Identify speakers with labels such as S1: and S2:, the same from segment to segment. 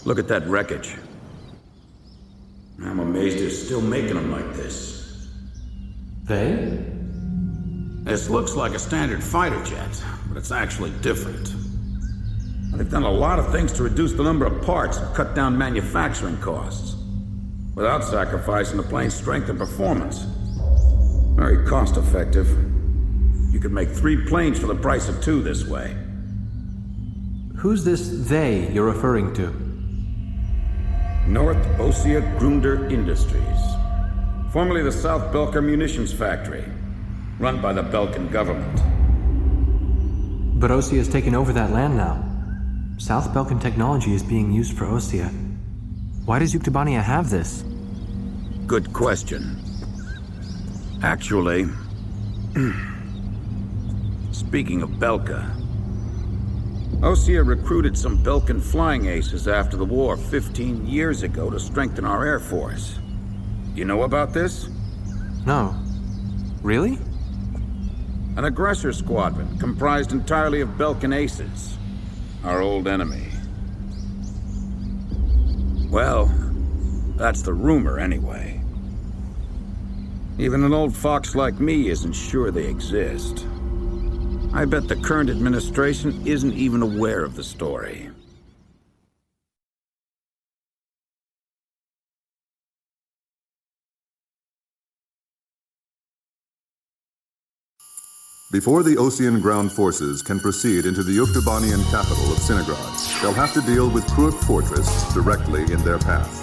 S1: Look at that wreckage. I'm amazed they're still making them like this.
S2: They?
S1: This looks like a standard fighter jet, but it's actually different. They've done a lot of things to reduce the number of parts and cut down manufacturing costs, without sacrificing the plane's strength and performance. Very cost-effective. You could make 3 planes for the price of 2 this way.
S2: Who's this they you're referring to?
S1: North Ossia Grunder Industries. Formerly the South Belker Munitions Factory, run by the Belkan government.
S2: But Ossia has taken over that land now. South Belkan technology is being used for Ossia. Why does Yuktobania have this?
S1: Good question. Actually, speaking of Belka, Ossia recruited some Belkan flying aces after the war 15 years ago to strengthen our Air Force. You know about this?
S2: No. Really?
S1: An aggressor squadron comprised entirely of Belkan aces, our old enemy. Well, that's the rumor anyway. Even an old fox like me isn't sure they exist. I bet the current administration isn't even aware of the story.
S3: Before the Ossian ground forces can proceed into the Yuktobanian capital of Sinagrad, they'll have to deal with Kuruk Fortress directly in their path.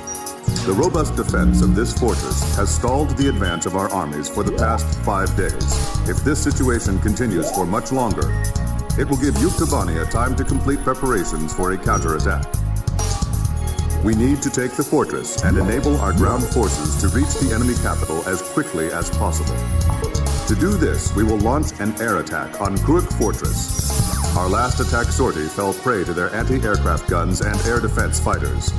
S3: The robust defense of this fortress has stalled the advance of our armies for the past 5 days. If this situation continues for much longer, it will give Yuktobania time to complete preparations for a counterattack. We need to take the fortress and enable our ground forces to reach the enemy capital as quickly as possible. To do this, we will launch an air attack on Kuruk Fortress. Our last attack sortie fell prey to their anti-aircraft guns and air defense fighters.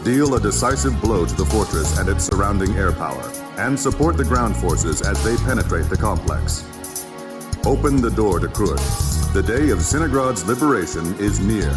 S3: Deal a decisive blow to the fortress and its surrounding air power, and support the ground forces as they penetrate the complex. Open the door to Kuruk. The day of Sinagrad's liberation is near.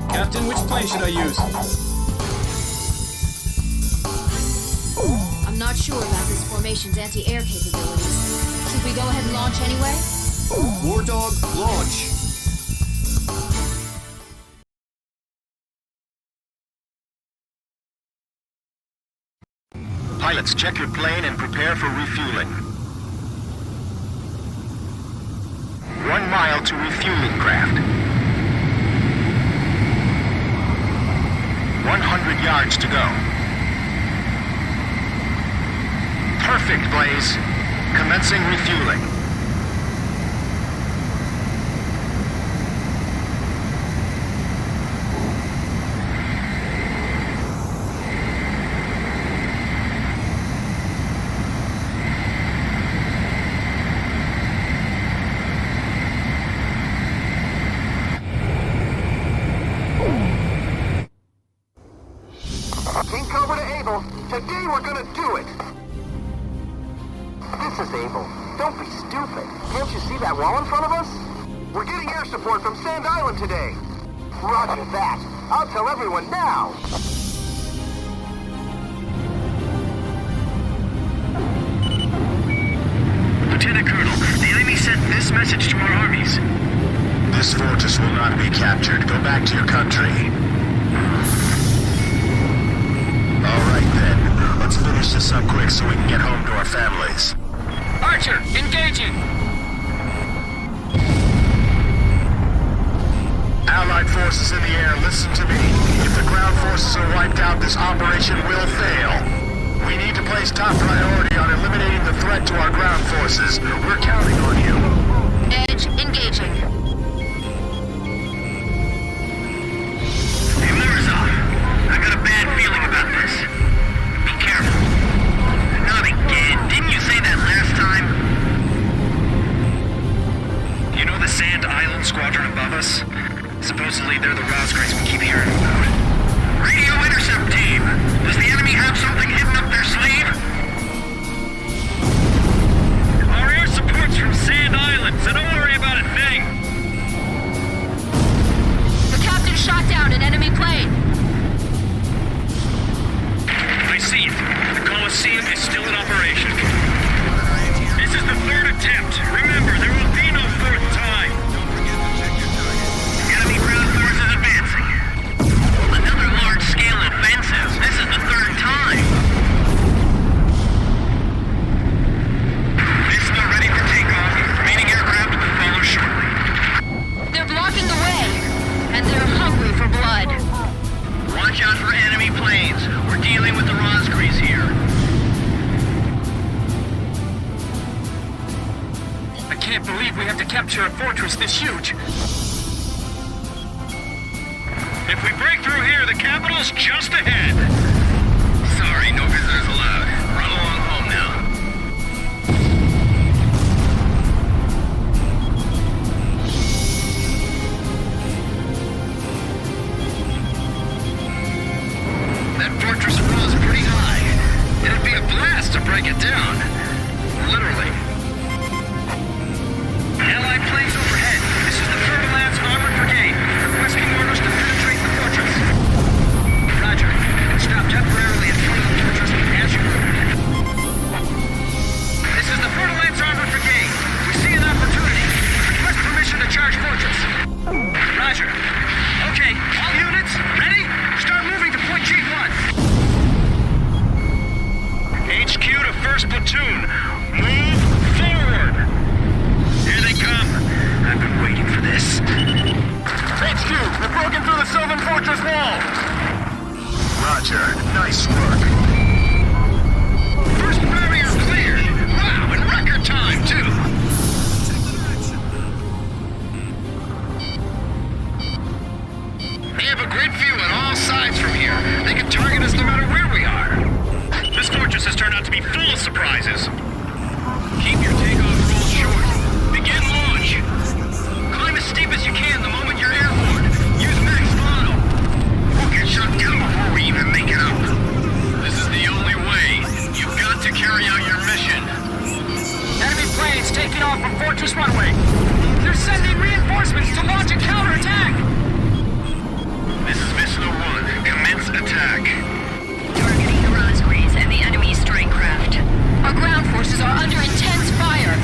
S4: Captain, which plane should I use?
S5: I'm not sure about this formation's anti-air capabilities. Should we go ahead and launch anyway?
S4: War Dog, launch!
S6: Pilots, check your plane and prepare for refueling. 1 mile to refueling craft. 100 yards to go. Perfect, Blaze. Commencing refueling.
S7: King Cobra to Able. Today we're gonna do it. This is Able. Don't be stupid. Can't you see that wall in front of us? We're getting air support from Sand Island today. Roger that. I'll tell everyone now.
S6: Lieutenant Colonel, the enemy sent this message to our armies. This fortress will not be captured. Go back to your country. All right then. Let's finish this up quick so we can get home to our families.
S4: Archer, engaging!
S6: Allied forces in the air, listen to me. If the ground forces are wiped out, this operation will fail. We need to place top priority on eliminating the threat to our ground forces. We're counting on you.
S5: Edge engaging.
S6: Hey, Morozov, I got a bad feeling about this. Be careful. Not again. Didn't you say that last time? You know the Sand Island squadron above us? Supposedly they're the Rosgraves we keep hearing about. Radio intercept team! Does the enemy have something hidden up their sleeve? Our air support's from Sand Island, so don't worry about a thing.
S5: The captain shot down an enemy plane.
S6: I see it. The Colosseum is still in operation. This is the third attempt. Remember, there will be no fourth time. Enemy ground forces advancing. Another large-scale offensive. This is the third time. Vista ready for takeoff. Remaining aircraft will follow shortly.
S5: They're blocking the way, and they're hungry for blood.
S6: Watch out for enemy planes. We're dealing with the Rosgreaves here.
S4: I can't believe we have to capture a fortress this huge.
S6: If we break through here, the capital's just ahead. Sorry, no visitors allowed. Run along home now. That fortress wall is pretty high. It'd be a blast to break it down. Literally. Allied planes overhead. This is the Third Lance Armored Brigade, requesting orders to penetrate the fortress. Roger. Stop temporarily in front of the fortress as you move. This is the Third Lance Armored Brigade. We see an opportunity. Request permission to charge fortress. Roger. Okay, all units, ready? Start moving to point G1. HQ to 1st Platoon. Move forward. Here they come. I've been waiting for this. HQ, we're broken through the Sylvan Fortress wall. Roger. Nice work. First barrier cleared. Wow, in record time, too. They have a great view on all sides from here. They can target us no matter where we are. This fortress has turned out to be full of surprises. Keep your takeoff roll short. Begin launch. Climb as steep as you can the moment you're airborne. Use max throttle. We'll get shut down before we even make it up. This is the only way. You've got to carry out your mission.
S4: Enemy planes taking off from Fortress Runway. They're sending reinforcements to launch a counterattack.
S6: This is Mission 1. Commence attack.
S5: Targeting the Rosgreaves and the enemy strike craft. Our ground forces are under intense fire.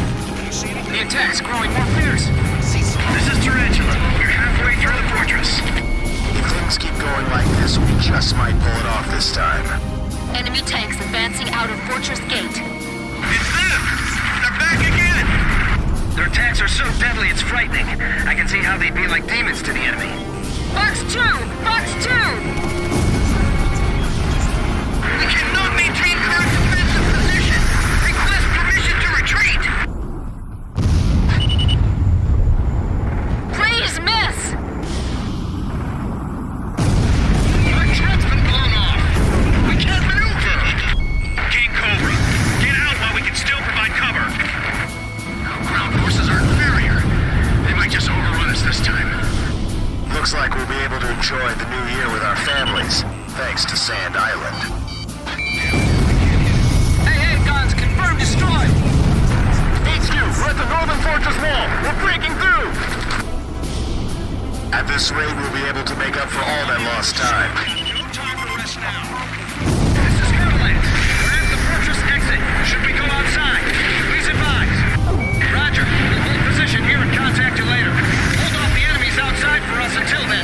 S4: The attack's growing more fierce.
S6: This is Tarantula. We're halfway through the fortress. If things keep going like this, we just might pull it off this time.
S5: Enemy tanks advancing out of Fortress Gate.
S6: It's them! They're back again! Their attacks are so deadly it's frightening. I can see how they'd be like demons to the enemy.
S5: Box 2! Box 2!
S6: We cannot maintain current defensive position! Request permission to retreat!
S5: Please miss!
S6: Our jet's been blown off! We can't maneuver! King Cobra, get out while we can still provide cover! Our ground forces are inferior. They might just overrun us this time. Looks like we'll be able to enjoy the new year with our families, thanks to Sand Island.
S4: Hey, guns, confirmed destroyed.
S6: HQ, we're at the northern fortress wall. We're breaking through! At this rate, we'll be able to make up for all that lost time. No time for rest now. This is Kirtland. We're at the fortress exit. Should we go outside? Please advise. Roger. We'll hold position here and contact you later. Hold off the enemies outside for us until then.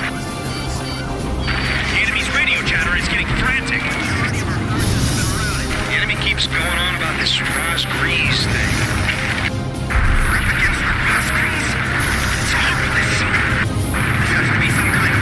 S6: The enemy's radio chatter is getting frantic. The enemy keeps going on about this Rosgreaves thing. We're up against the Rosgreaves? Let's hope this has to be some kind of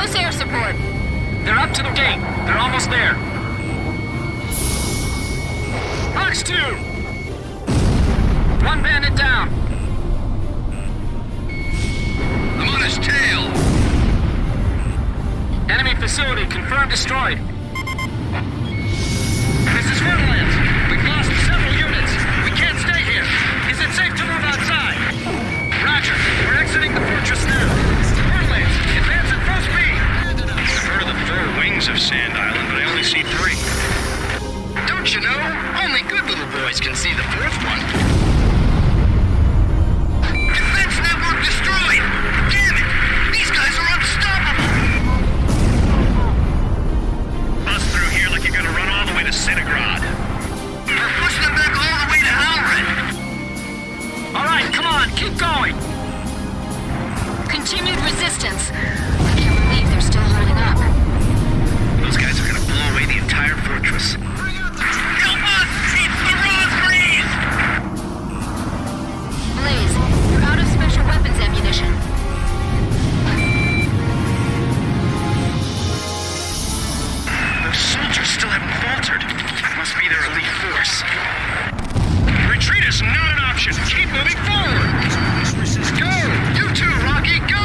S5: Close air support.
S4: They're up to the gate. They're almost there. Fox 2! One bandit down.
S6: I'm on his tail.
S4: Enemy facility confirmed destroyed. This is Fernlands. We've lost several units. We can't stay here. Is it safe to move outside? Roger. We're exiting the fortress now. Fernlands, advance at full speed.
S6: I've heard of the 4 wings of Sand Island, but I only see 3. Don't you know? Only good little boys can see the 4th one. Defense network destroyed! Damn it! These guys are unstoppable! Bust through here like you're gonna run all the way to Cinigrad. We're pushing them back all the way to Halred.
S4: All right, come on, keep going.
S5: Continued resistance. I can't believe they're still holding up.
S6: Those guys are gonna blow away the entire fortress. Help us! It's the Raspberries!
S5: Blaze, you're out of special weapons ammunition.
S6: Those soldiers still haven't faltered. Must be their elite force. Retreat is not an option. Keep moving forward. Go! You too, Rocky, go!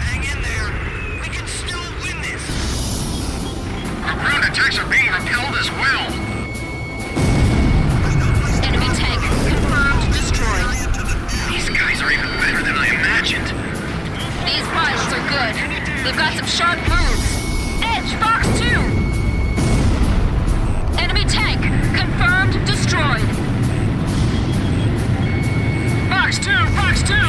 S6: Hang in there. We can still win this. Our ground attacks are being repelled as well.
S5: Enemy tank confirmed destroyed.
S6: These guys are even better than I imagined.
S5: These pilots are good. They've got some sharp moves. Edge, Fox 2! Enemy tank confirmed destroyed.
S4: Fox 2! Fox 2!
S6: Lure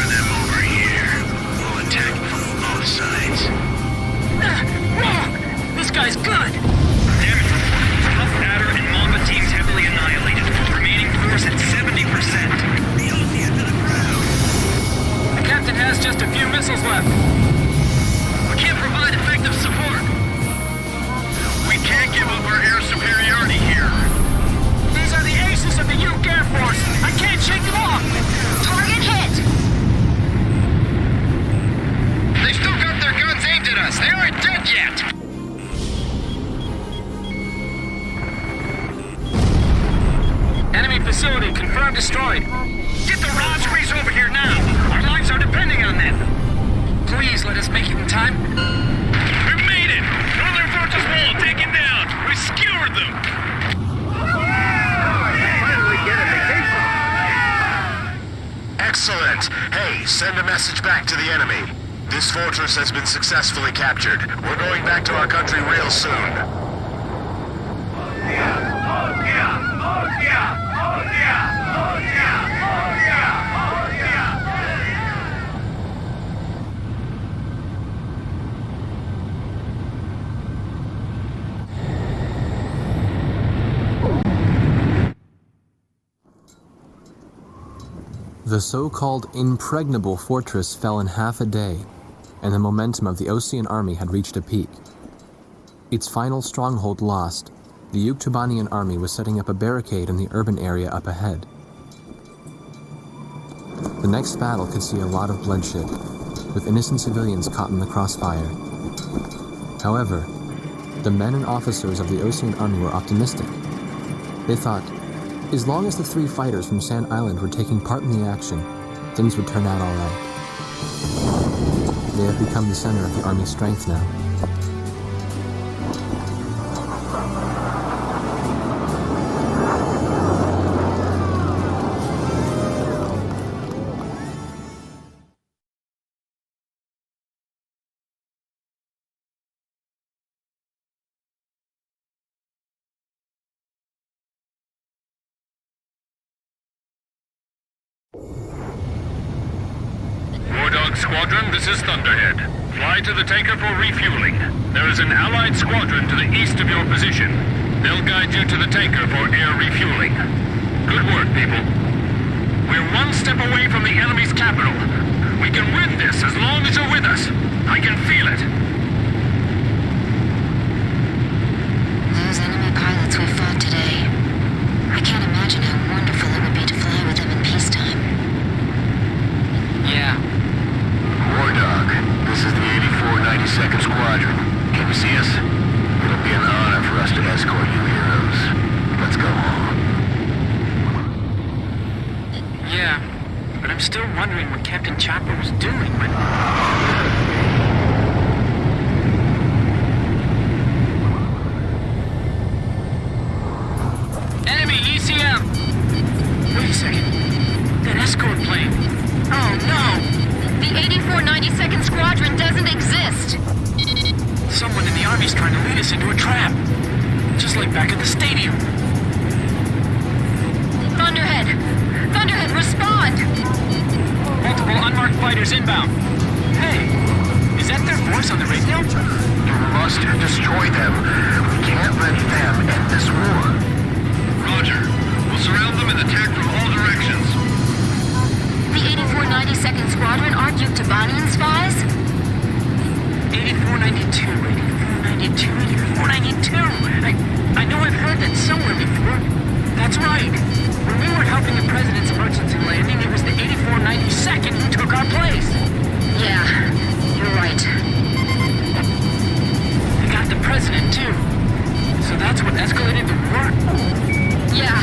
S6: them over here. We'll attack from both sides.
S4: Wrong! This guy's good!
S6: Damage report. Tough Adder and Mamba teams heavily annihilated. Remaining force at 70%.
S4: The captain has just a few missiles left.
S6: We can't provide effective support. We can't give up our air superiority here.
S4: These are the aces of the Uke Air Force. I can't shake them off.
S5: Target hit!
S6: They still got their guns aimed at us. They aren't dead yet.
S4: Enemy facility confirmed destroyed. Get the Raspberries over here now. Our lives are depending on them. Please let us make it in time.
S6: We've made it. Northern Fortress Wall taken down. We skewered them. Excellent. Hey, send a message back to the enemy. This fortress has been successfully captured. We're going back to our country real soon.
S2: The so-called impregnable fortress fell in half a day, and the momentum of the Osean army had reached a peak. Its final stronghold lost, the Yuktubanian army was setting up a barricade in the urban area up ahead. The next battle could see a lot of bloodshed, with innocent civilians caught in the crossfire. However, the men and officers of the Osean army were optimistic. They thought, as long as the 3 fighters from Sand Island were taking part in the action, things would turn out all right. They have become the center of the army's strength now.
S6: Wardog Squadron, this is Thunderhead. Fly to the Taker for refueling. There is an Allied squadron to the east of your position. They'll guide you to the Taker for air refueling. Good work, people. We're one step away from the enemy's capital. We can win this as long as you're with us. I can feel it.
S5: Those enemy pilots we fought today. I can't imagine how wonderful it would be to fly with them in peacetime.
S4: Yeah,
S6: This is the 84 92nd Squadron. Can you see us? It'll be an honor for us to escort you heroes. Let's go home.
S4: Yeah, but I'm still wondering what Captain Chopper was doing when... Enemy ECM! Wait a second. That escort plane.
S5: Oh no! The 84 92nd Squadron doesn't exist!
S4: Someone in the Army's trying to lead us into a trap. Just like back at the stadium.
S5: Thunderhead! Thunderhead, respond!
S4: Multiple unmarked fighters inbound. Hey, is that their voice on the radio?
S6: You must destroy them. We can't let them end this war. Roger. We'll surround them and attack from all directions.
S5: The 84 92nd Squadron aren't Yuktobanian spies?
S4: 8492, 8492, 8492. I know I've heard that somewhere before. That's right. When we were helping the President's emergency landing, it was the 84 92nd who took our place.
S5: Yeah, you're right.
S4: They got the President, too. So that's what escalated the war?
S5: Yeah.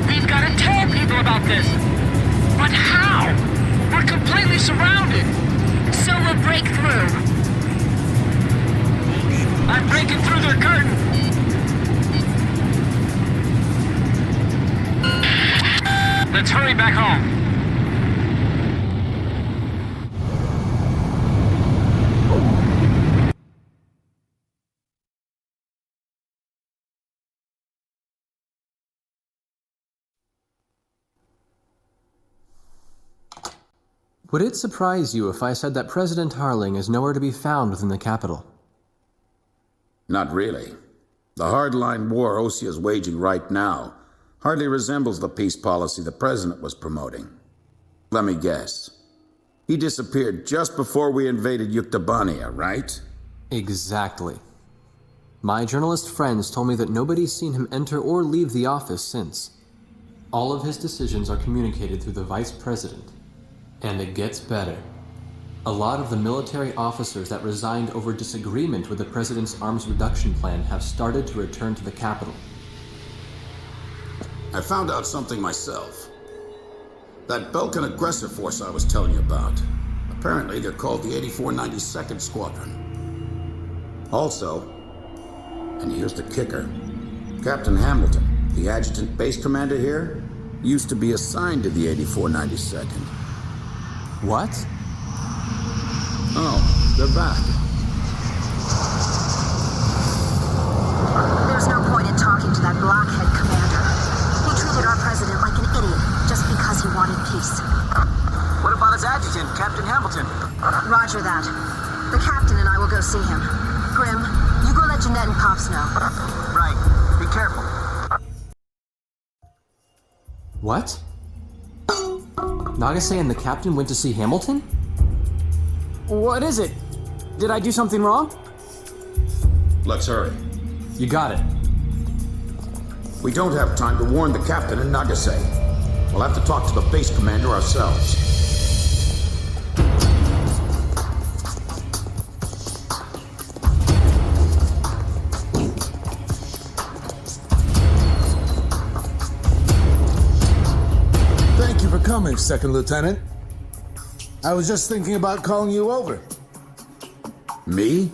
S4: We've got to tell people about this. But how? We're completely surrounded.
S5: So we'll break through.
S4: I'm breaking through their curtain. Let's hurry back home.
S2: Would it surprise you if I said that President Harling is nowhere to be found within the capital?
S1: Not really. The hardline war Osea is waging right now hardly resembles the peace policy the President was promoting. Let me guess. He disappeared just before we invaded Yuktobania, right?
S2: Exactly. My journalist friends told me that nobody's seen him enter or leave the office since. All of his decisions are communicated through the Vice President. And it gets better. A lot of the military officers that resigned over disagreement with the President's arms reduction plan have started to return to the capital.
S1: I found out something myself. That Balkan aggressor force I was telling you about. Apparently they're called the 84 92nd Squadron. Also, and here's the kicker, Captain Hamilton, the adjutant base commander here, used to be assigned to the 84 92nd.
S2: What?
S1: Oh, they're back.
S8: There's no point in talking to that blockhead commander. He treated our president like an idiot just because he wanted peace.
S7: What about his adjutant, Captain Hamilton?
S8: Roger that. The captain and I will go see him. Grim, you go let Jeanette and Pops know.
S7: Right. Be careful.
S2: What? Nagase and the captain went to see Hamilton?
S7: What is it? Did I do something wrong?
S1: Let's hurry.
S2: You got it.
S1: We don't have time to warn the captain in Nagase. We'll have to talk to the base commander ourselves.
S9: Thank you for coming, Second Lieutenant. I was just thinking about calling you over.
S1: Me?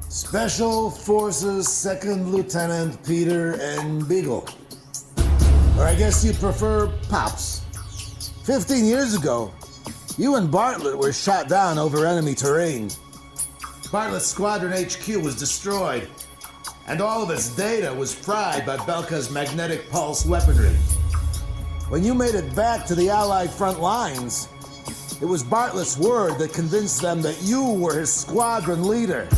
S9: Special Forces Second Lieutenant Peter and Beagle. Or I guess you prefer Pops. 15 years ago, you and Bartlett were shot down over enemy terrain. Bartlett's Squadron HQ was destroyed, and all of its data was fried by Belka's magnetic pulse weaponry. When you made it back to the Allied front lines, it was Bartlett's word that convinced them that you were his squadron leader.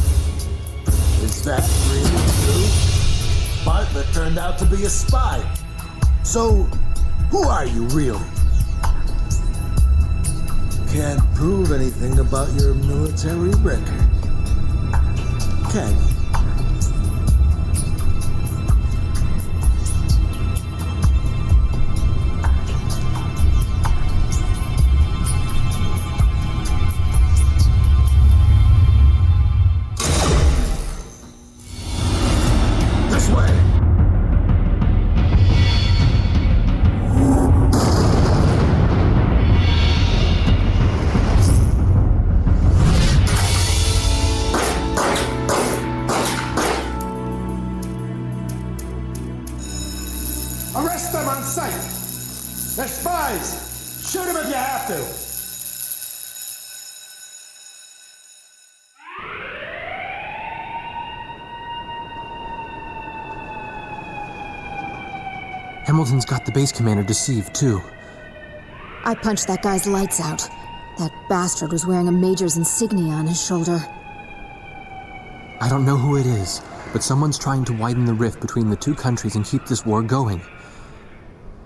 S9: Is that really true? Bartlett turned out to be a spy. So, who are you really? Can't prove anything about your military record, can you? guys! Shoot him if you have to!
S2: Hamilton's got the base commander deceived, too.
S8: I punched that guy's lights out. That bastard was wearing a major's insignia on his shoulder.
S2: I don't know who it is, but someone's trying to widen the rift between the two countries and keep this war going.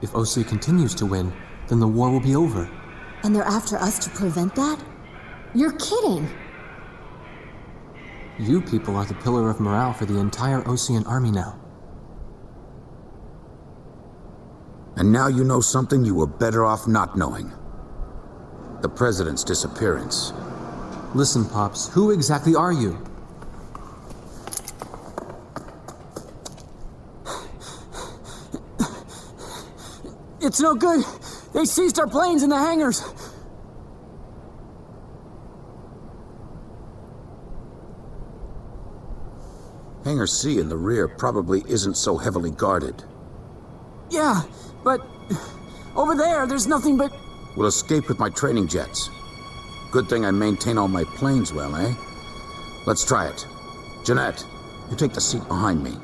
S2: If Osea continues to win, then the war will be over.
S8: And they're after us to prevent that? You're kidding!
S2: You people are the pillar of morale for the entire Osean army now.
S1: And now you know something you were better off not knowing. The president's disappearance.
S2: Listen, Pops, who exactly are you?
S10: It's no good. They seized our planes in the hangars.
S1: Hangar C in the rear probably isn't so heavily guarded.
S10: Yeah, but over there's nothing but...
S1: We'll escape with my training jets. Good thing I maintain all my planes well, eh? Let's try it. Jeanette, you take the seat behind me.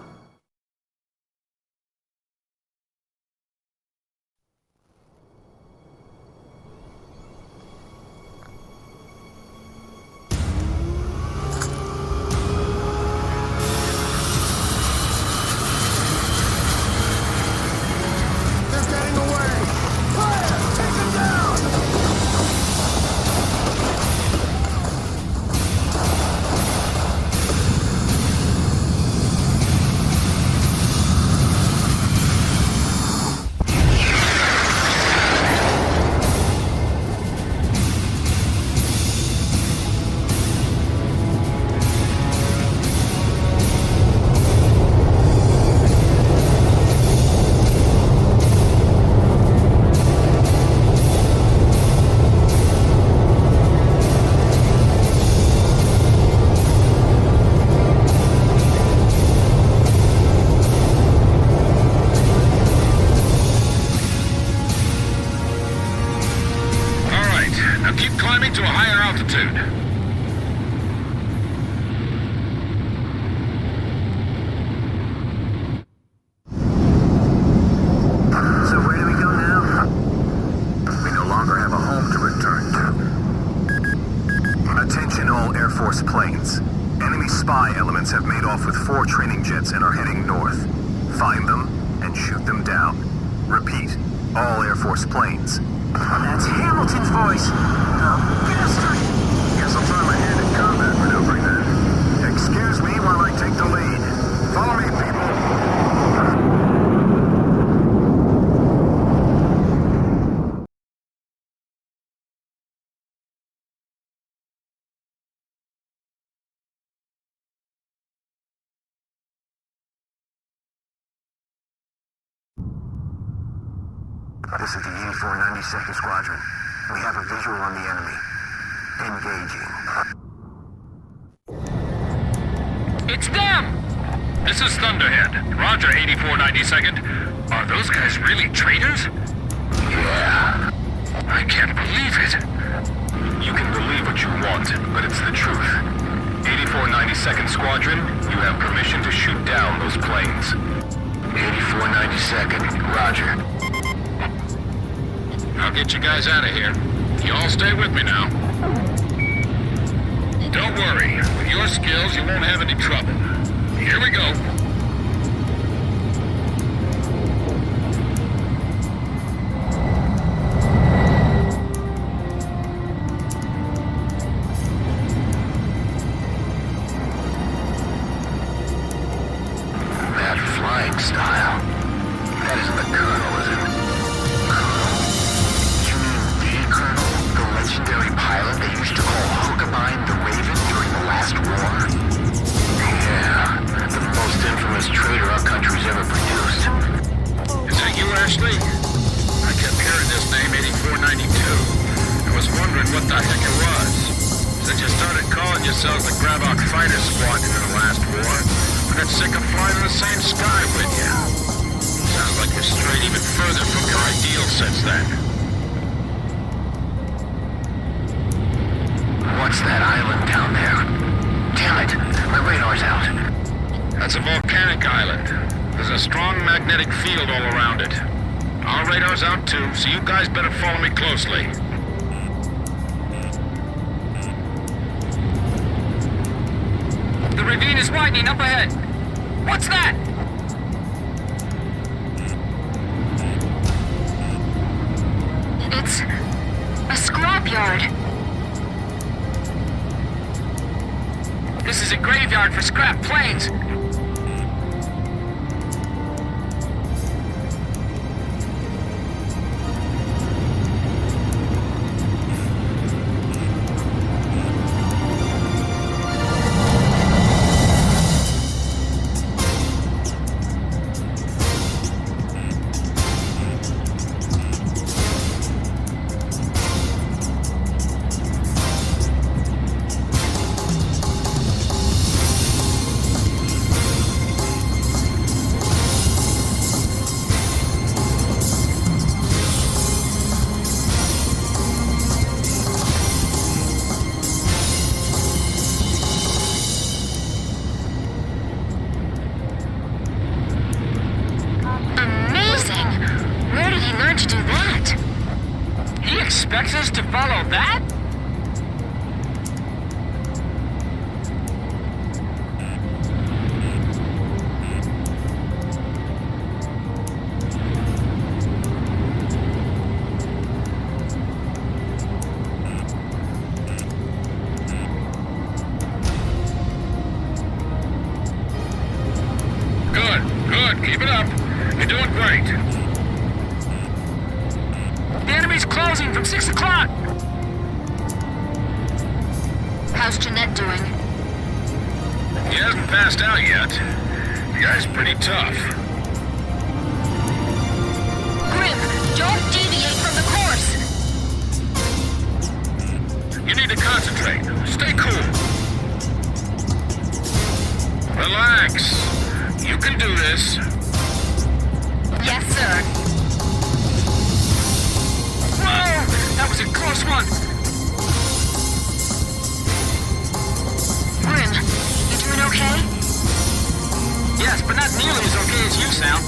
S7: This is the 8492nd Squadron. We have a visual on the enemy. Engaging.
S6: It's them! This is Thunderhead. Roger, 8492nd. Are those guys really traitors? Yeah. I can't believe it. You can believe what you want, but it's the truth. 8492nd Squadron, you have permission to shoot down those planes. 8492nd, Roger. I'll get you guys out of here. You all stay with me now. Don't worry. With your skills, you won't have any trouble. Here we go. That flying style. That isn't the Colonel, is it? Legendary pilot they used to call Hookabine the Raven during the last war? Yeah, the most infamous traitor our country's ever produced. Is that you, Ashley? I kept hearing this name, 8492. I was wondering what the heck it was. Since you started calling yourselves the Gravok Fighter Squadron in the last war, I got sick of flying in the same sky with you. Sounds like you're strayed even further from your ideals since then. That's a volcanic island. There's a strong magnetic field all around it. Our radar's out too, so you guys better follow me closely.
S4: The ravine is widening up ahead. What's that?
S5: It's a scrapyard.
S4: This is a graveyard for scrap planes. Expects us to follow that?
S6: Good. Keep it up. You're doing great.
S4: The enemy's closing from 6 o'clock!
S5: How's Jeanette doing?
S6: He hasn't passed out yet. The guy's pretty tough.
S5: Grim, don't deviate from the course!
S6: You need to concentrate. Stay cool. Relax. You can do this.
S5: Yes, sir.
S4: Whoa! That was a close one!
S5: Grim, you doing okay?
S4: Yes, but not nearly as okay as you sound.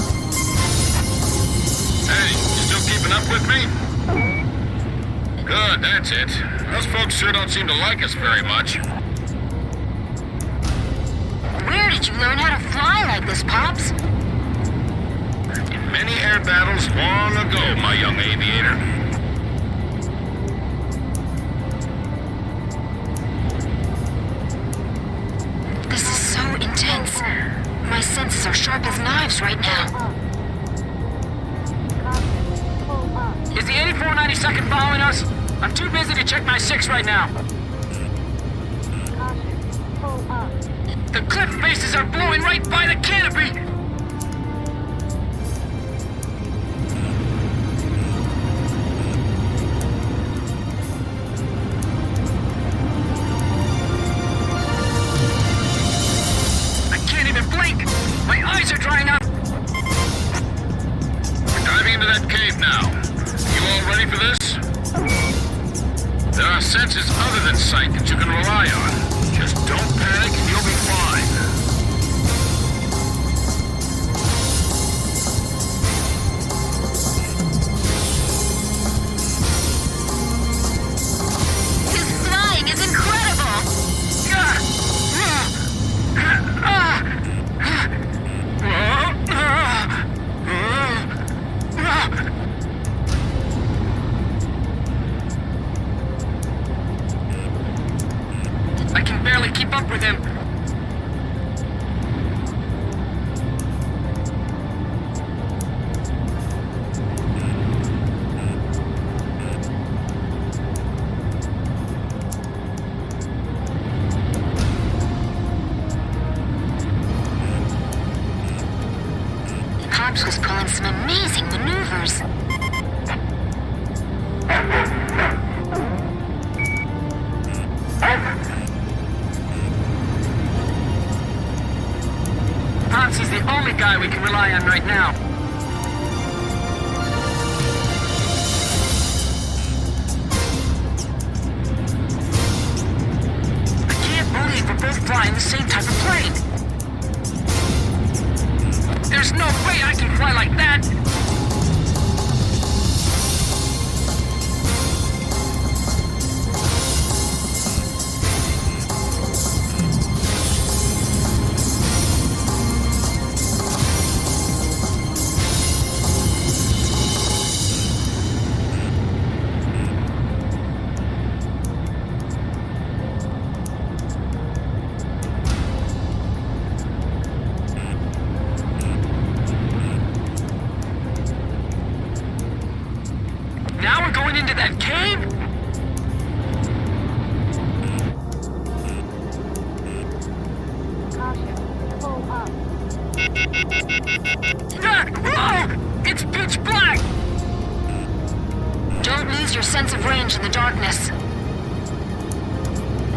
S6: Hey, you still keeping up with me? Good, that's it. Those folks sure don't seem to like us very much.
S5: Where did you learn how to fly like this, Pops?
S6: In many air battles long ago, my young aviator.
S5: This is so intense. My senses are sharp as knives right now.
S4: Is the 8492nd following us? I'm too busy to check my 6 right now. The cliff faces are blowing right by the canopy! I can't even blink! My eyes are drying up!
S6: We're diving into that cave now. You all ready for this? There are senses other than sight that you can rely on. Just don't panic and you'll be fine.
S5: His flying is incredible!
S4: I can barely keep up with him.
S5: Pops was pulling some amazing maneuvers.
S4: Pops is the only guy we can rely on right now. I can't believe we're both flying the same type of plane. into that cave? Whoa! It's pitch black!
S5: Don't lose your sense of range in the darkness.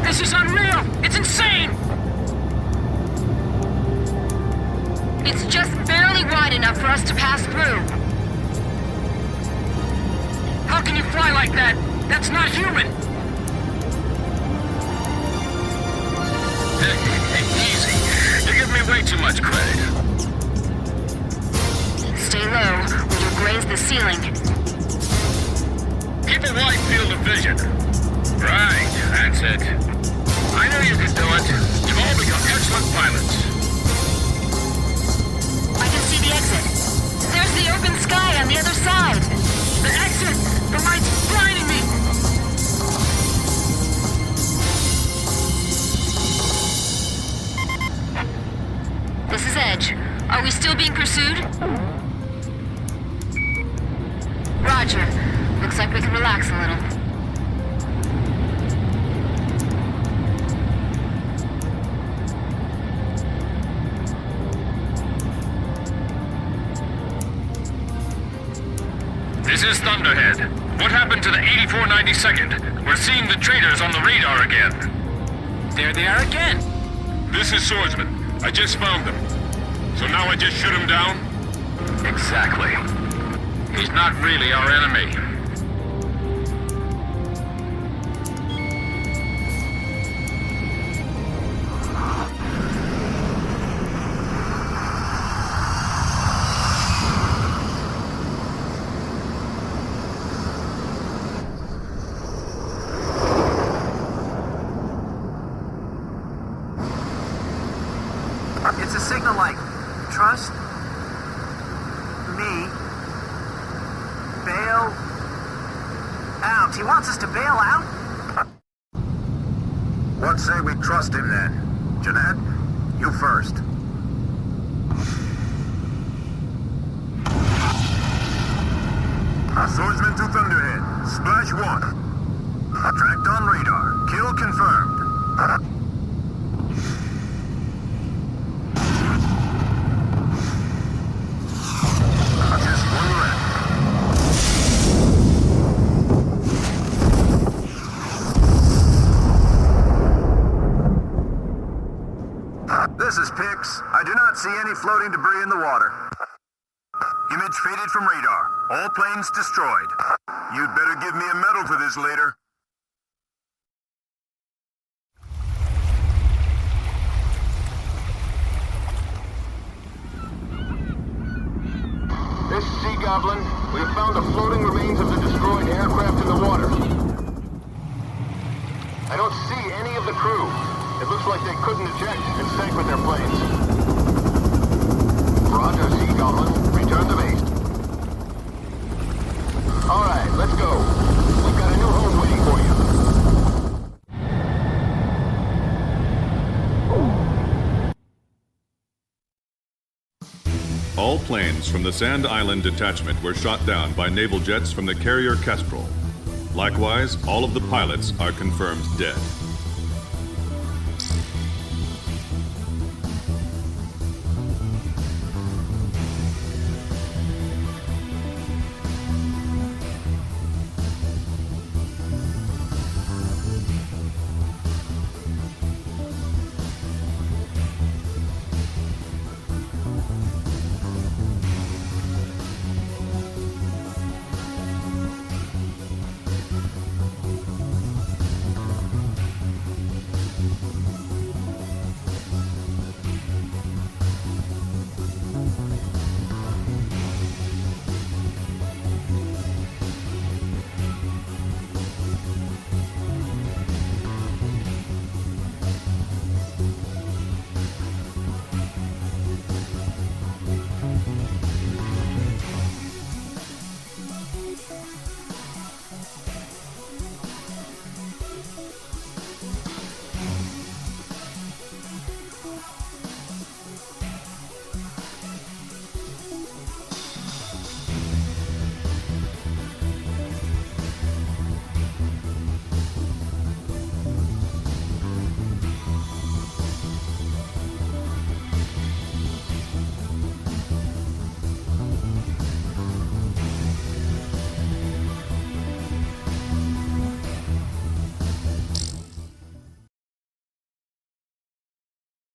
S4: This is unreal! It's insane!
S5: It's just barely wide enough for us to pass through.
S4: How can you fly like that? That's not human! Easy. You give me way too much credit.
S5: Stay low, or you'll graze the ceiling.
S6: Keep a wide field of vision. Right, that's it. I knew you could do it. You've all become excellent pilots.
S5: I can see the exit. There's the open sky on the other side.
S4: The exit! The light's blinding me!
S5: This is Edge. Are we still being pursued? Roger. Looks like we can relax a little.
S6: This is Thunderhead. What happened to the 8492nd? We're seeing the traitors on the radar again.
S4: There they are again!
S6: This is Swordsman. I just found them. So now I just shoot him down? Exactly. He's not really our enemy.
S7: It's a signal light. Trust me. Bail out. He wants us to bail out?
S3: What say we trust him then? Jeanette, you first. Swordsman to Thunderhead. Splash 1. Tracked on radar. Kill confirmed. Just one left. This is Pix. I do not see any floating debris in the water. Image faded from radar. All planes destroyed. You'd better give me a medal for this later.
S7: This is Sea Goblin. We have found the floating remains of the destroyed aircraft in the water. I don't see any of the crew. It looks like they couldn't eject and sank with their planes. Roger, Sea Goblin. Return to base. All right, let's go. We've got a new home waiting for you.
S3: All planes from the Sand Island detachment were shot down by naval jets from the carrier Kestrel. Likewise, all of the pilots are confirmed dead.